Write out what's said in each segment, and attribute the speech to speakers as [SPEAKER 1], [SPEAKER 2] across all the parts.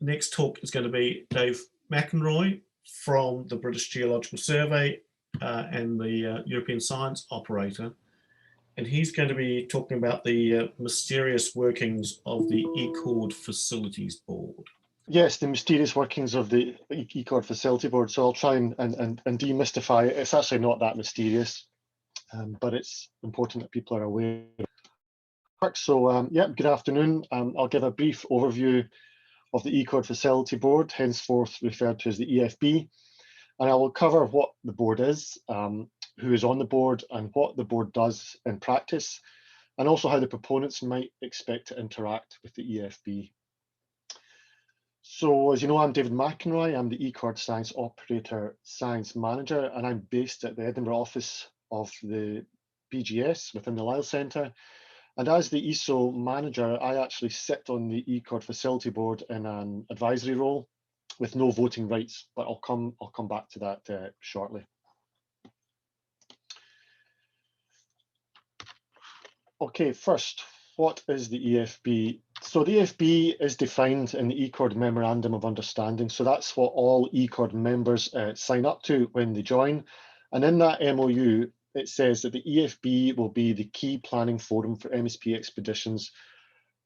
[SPEAKER 1] next talk is going to be Dave McInroy from the British Geological Survey and the European Science Operator. And he's going to be talking about the mysterious workings of the ECORD Facilities Board.
[SPEAKER 2] Yes, the mysterious workings of the ECORD Facility Board. So I'll try and demystify it. It's actually not that mysterious, but it's important that people are aware. So yeah, good afternoon. I'll give a brief overview of the ECORD Facility Board, henceforth referred to as the EFB, and I will cover what the board is, who is on the board, and what the board does in practice, and also how the proponents might expect to interact with the EFB. So as you know, I'm David McInroy. I'm the ECORD Science Operator Science Manager, and I'm based at the Edinburgh office of the BGS within the Lyle Centre. And as the ESO manager, I actually sit on the ECORD Facility Board in an advisory role with no voting rights, but I'll come back to that shortly. Okay, first, what is the EFB? So the EFB is defined in the ECORD Memorandum of Understanding. So that's what all ECORD members sign up to when they join. And in that MOU, it says that the EFB will be the key planning forum for MSP expeditions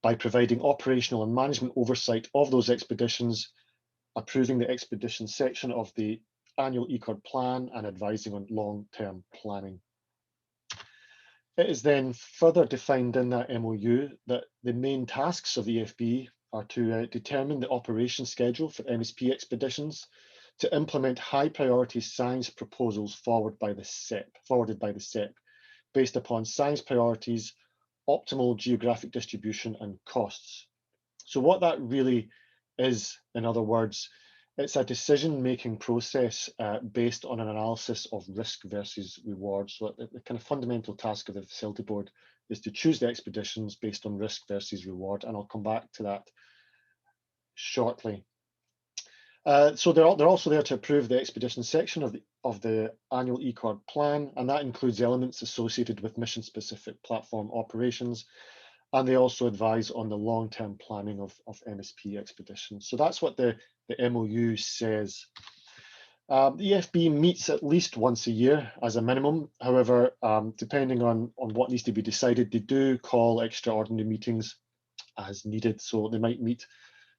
[SPEAKER 2] by providing operational and management oversight of those expeditions, approving the expedition section of the annual ECORD plan, and advising on long-term planning. It is then further defined in that MOU that the main tasks of the EFB are to determine the operation schedule for MSP expeditions, to implement high priority science proposals forwarded by the SEP, based upon science priorities, optimal geographic distribution, and costs. So what that really is, in other words, it's a decision-making process based on an analysis of risk versus reward. So the kind of fundamental task of the facility board is to choose the expeditions based on risk versus reward, and I'll come back to that shortly. So they're also there to approve the expedition section of the annual ECORD plan, and that includes elements associated with mission-specific platform operations. And they also advise on the long-term planning of MSP expeditions. So that's what the MOU says. The EFB meets at least once a year as a minimum. However, depending on what needs to be decided, they do call extraordinary meetings as needed. So they might meet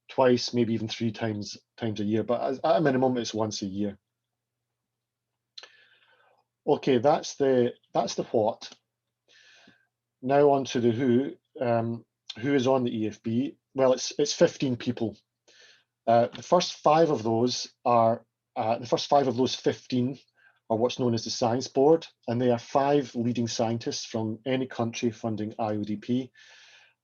[SPEAKER 2] twice, maybe even three times a year, but at a minimum, it's once a year. Okay, that's the what. Now on to the who. Who is on the EFB? Well, it's 15 people. The first five of those 15 are what's known as the Science Board, and they are 5 leading scientists from any country funding IODP.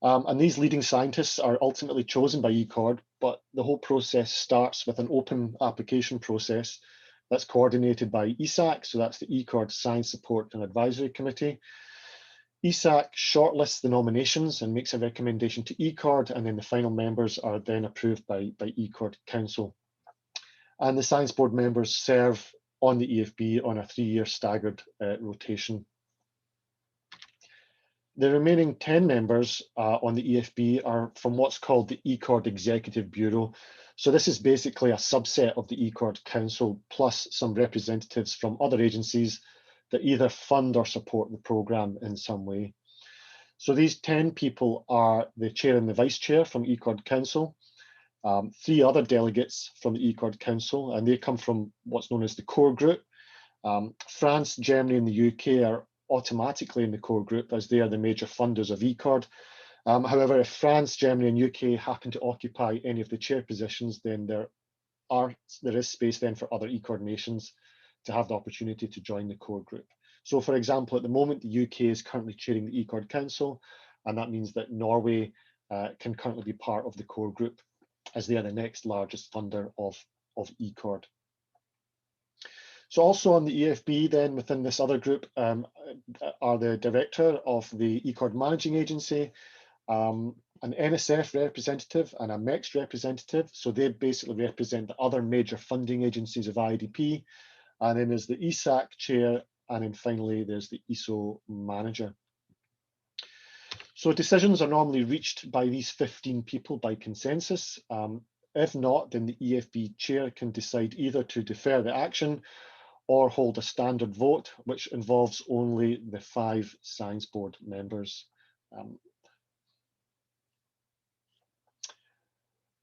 [SPEAKER 2] And these leading scientists are ultimately chosen by ECORD, but the whole process starts with an open application process that's coordinated by ESAC, so that's the ECORD Science Support and Advisory Committee. ESAC shortlists the nominations and makes a recommendation to ECORD, and then the final members are then approved by ECORD Council. And the Science Board members serve on the EFB on a 3-year staggered rotation. The remaining 10 members on the EFB are from what's called the ECORD Executive Bureau. So this is basically a subset of the ECORD Council, plus some representatives from other agencies that either fund or support the programme in some way. So these 10 people are the chair and the vice chair from ECORD Council, 3 other delegates from the ECORD Council, and they come from what's known as the core group. France, Germany, and the UK are automatically in the core group as they are the major funders of ECORD. However, if France, Germany, and UK happen to occupy any of the chair positions, then there is space then for other ECORD nations to have the opportunity to join the core group. So for example, at the moment, the UK is currently chairing the ECORD Council, and that means that Norway can currently be part of the core group as they are the next largest funder of ECORD. So also on the EFB then within this other group are the director of the ECORD managing agency, an NSF representative and a MEX representative. So they basically represent the other major funding agencies of IODP. And then there's the ESAC chair, and then finally there's the ESO manager. So decisions are normally reached by these 15 people by consensus. If not, then the EFB chair can decide either to defer the action or hold a standard vote, which involves only the 5 science board members.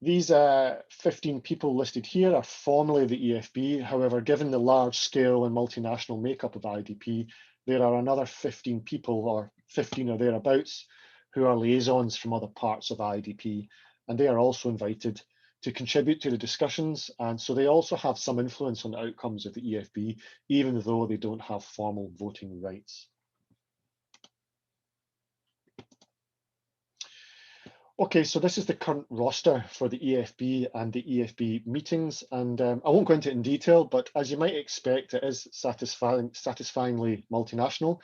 [SPEAKER 2] These 15 people listed here are formally the EFB. However, given the large scale and multinational makeup of IDP, there are another 15 people, or 15 or thereabouts, who are liaisons from other parts of IDP, and they are also invited to contribute to the discussions, and so they also have some influence on the outcomes of the EFB, even though they don't have formal voting rights. Okay, so this is the current roster for the EFB and the EFB meetings, and I won't go into it in detail, but as you might expect, it is satisfyingly multinational.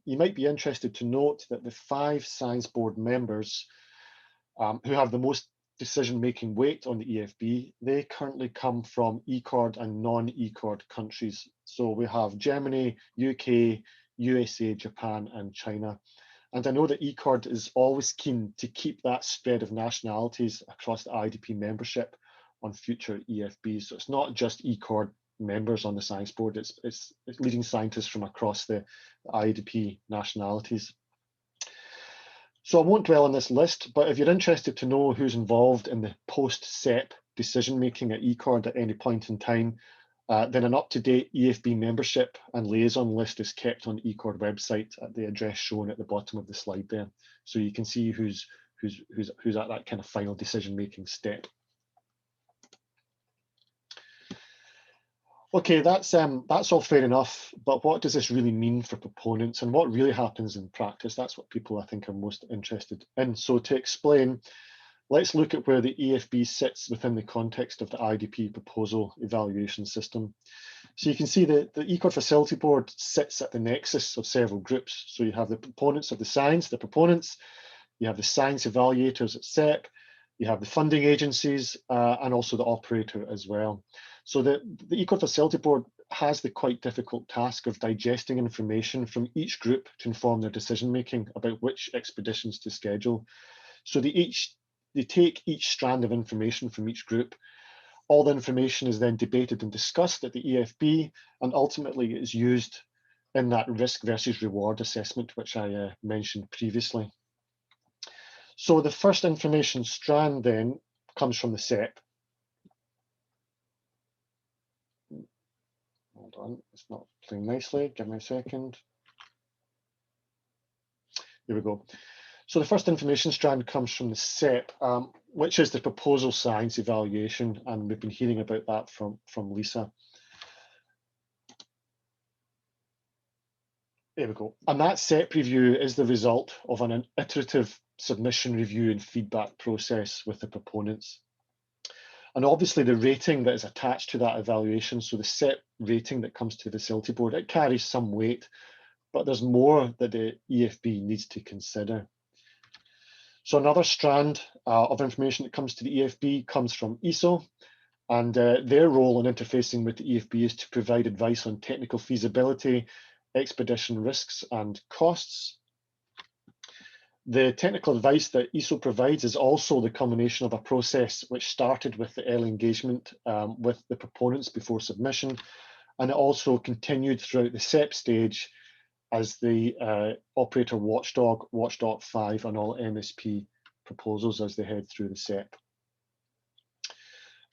[SPEAKER 2] You might be interested to note that the 5 science board members who have the most decision-making weight on the EFB, they currently come from ECORD and non-ECORD countries. So we have Germany, UK, USA, Japan, and China. And I know that ECORD is always keen to keep that spread of nationalities across the IDP membership on future EFBs. So it's not just ECORD members on the science board, it's leading scientists from across the IDP nationalities. So I won't dwell on this list, but if you're interested to know who's involved in the post-SEP decision-making at ECORD at any point in time, then an up-to-date EFB membership and liaison list is kept on the ECORD website at the address shown at the bottom of the slide there. So you can see who's at that kind of final decision-making step. Okay, that's all fair enough, but what does this really mean for proponents and what really happens in practice? That's what people I think are most interested in. So to explain, let's look at where the EFB sits within the context of the IDP proposal evaluation system. So you can see that the ECORD Facility Board sits at the nexus of several groups. So you have the proponents of the science, the proponents, you have the science evaluators at SEP, you have the funding agencies, and also the operator as well. So the ECORD Facility Board has the quite difficult task of digesting information from each group to inform their decision-making about which expeditions to schedule. So they take each strand of information from each group. All the information is then debated and discussed at the EFB, and ultimately is used in that risk versus reward assessment, which I mentioned previously. So the first information strand then comes from the SEP. Hold on, it's not playing nicely. Give me a second. Here we go. So the first information strand comes from the SEP, which is the proposal science evaluation, and we've been hearing about that from Lisa. There we go. And that SEP review is the result of an iterative submission review and feedback process with the proponents. And obviously the rating that is attached to that evaluation, so the SEP rating that comes to the facility board, it carries some weight, but there's more that the EFB needs to consider. So another strand of information that comes to the EFB comes from ESO, and their role in interfacing with the EFB is to provide advice on technical feasibility, expedition risks and costs. The technical advice that ESO provides is also the culmination of a process which started with the early engagement with the proponents before submission, and it also continued throughout the SEP stage as the operator watchdog, watchdog 5 on all MSP proposals as they head through the SEP.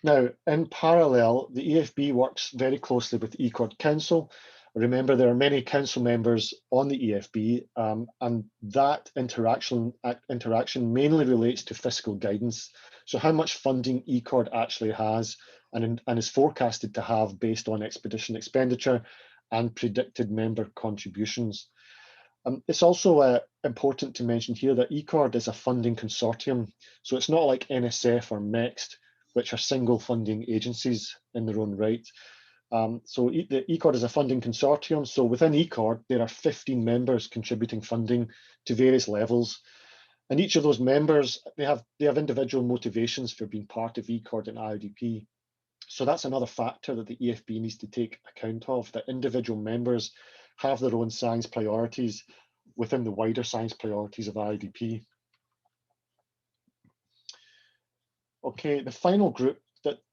[SPEAKER 2] Now, in parallel, the EFB works very closely with ECORD Council. Remember, there are many council members on the EFB, and that interaction mainly relates to fiscal guidance. So how much funding ECORD actually has and is forecasted to have based on expedition expenditure and predicted member contributions. It's also important to mention here that ECORD is a funding consortium. So it's not like NSF or MEXT, which are single funding agencies in their own right. So the ECORD is a funding consortium. So within ECORD, there are 15 members contributing funding to various levels. And each of those members, they have individual motivations for being part of ECORD and IODP. So that's another factor that the EFB needs to take account of, that individual members have their own science priorities within the wider science priorities of IODP. Okay, the final group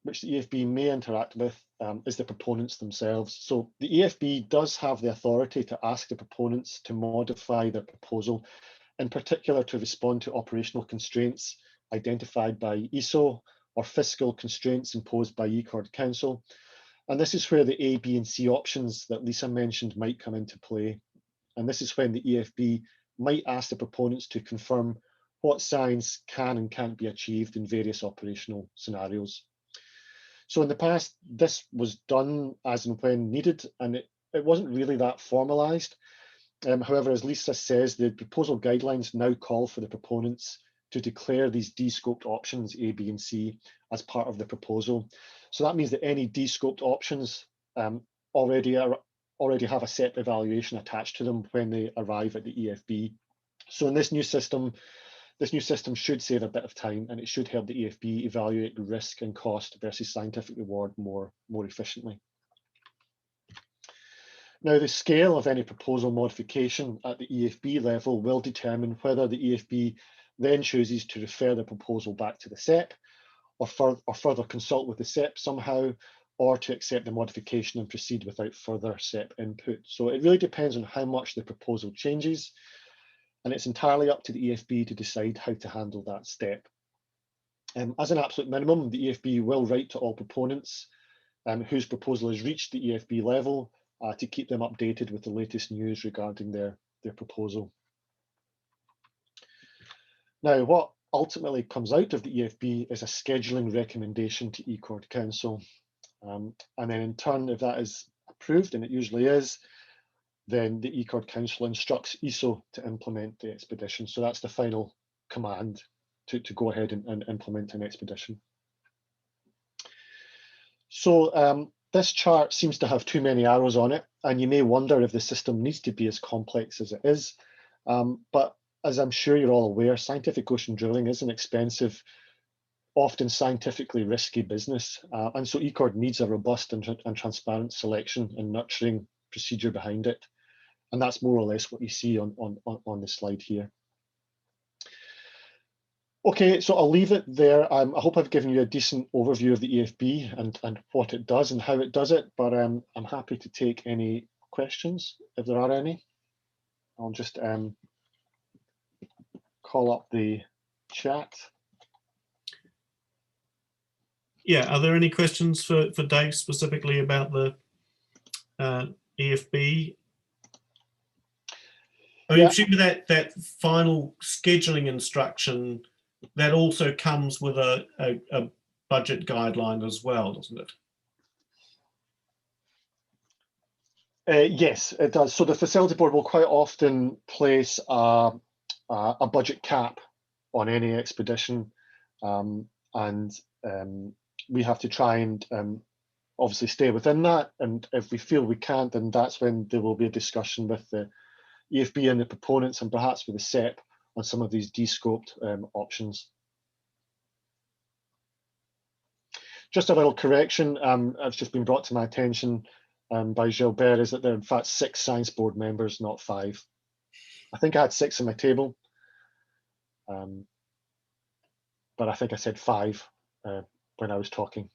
[SPEAKER 2] which the EFB may interact with is the proponents themselves. So the EFB does have the authority to ask the proponents to modify their proposal, in particular to respond to operational constraints identified by ESO or fiscal constraints imposed by ECORD Council. And this is where the A, B, and C options that Lisa mentioned might come into play. And this is when the EFB might ask the proponents to confirm what science can and can't be achieved in various operational scenarios. So in the past, this was done as and when needed, and it wasn't really that formalized. However, as Lisa says, the proposal guidelines now call for the proponents to declare these de-scoped options, A, B, and C, as part of the proposal. So that means that any de-scoped options already have a SEP evaluation attached to them when they arrive at the EFB. So in this new system should save a bit of time, and it should help the EFB evaluate risk and cost versus scientific reward more efficiently. Now, the scale of any proposal modification at the EFB level will determine whether the EFB then chooses to refer the proposal back to the SEP, or further consult with the SEP somehow, or to accept the modification and proceed without further SEP input. So it really depends on how much the proposal changes, and it's entirely up to the EFB to decide how to handle that step. As an absolute minimum, the EFB will write to all proponents whose proposal has reached the EFB level to keep them updated with the latest news regarding their proposal. Now, what ultimately comes out of the EFB is a scheduling recommendation to ECORD Council. And then in turn, if that is approved, and it usually is, then the ECORD Council instructs ESO to implement the expedition. So that's the final command to go ahead and implement an expedition. So this chart seems to have too many arrows on it, and you may wonder if the system needs to be as complex as it is. But as I'm sure you're all aware, scientific ocean drilling is an expensive, often scientifically risky business. And so ECORD needs a robust and transparent selection and nurturing procedure behind it. And that's more or less what you see on the slide here. Okay, so I'll leave it there. I hope I've given you a decent overview of the EFB and what it does and how it does it, but I'm happy to take any questions if there are any. I'll just call up the chat.
[SPEAKER 1] Yeah, are there any questions for Dave specifically about the EFB? I mean, assuming that final scheduling instruction, that also comes with a budget guideline as well, doesn't it?
[SPEAKER 2] Yes, it does. So the facility board will quite often place a budget cap on any expedition, and we have to try and obviously stay within that. And if we feel we can't, then that's when there will be a discussion with the EFB and the proponents, and perhaps with the SEP on some of these de-scoped options. Just a little correction, it's just been brought to my attention by Gilbert, is that there are in fact 6 science board members, not 5. I think I had 6 on my table, but I think I said 5 when I was talking.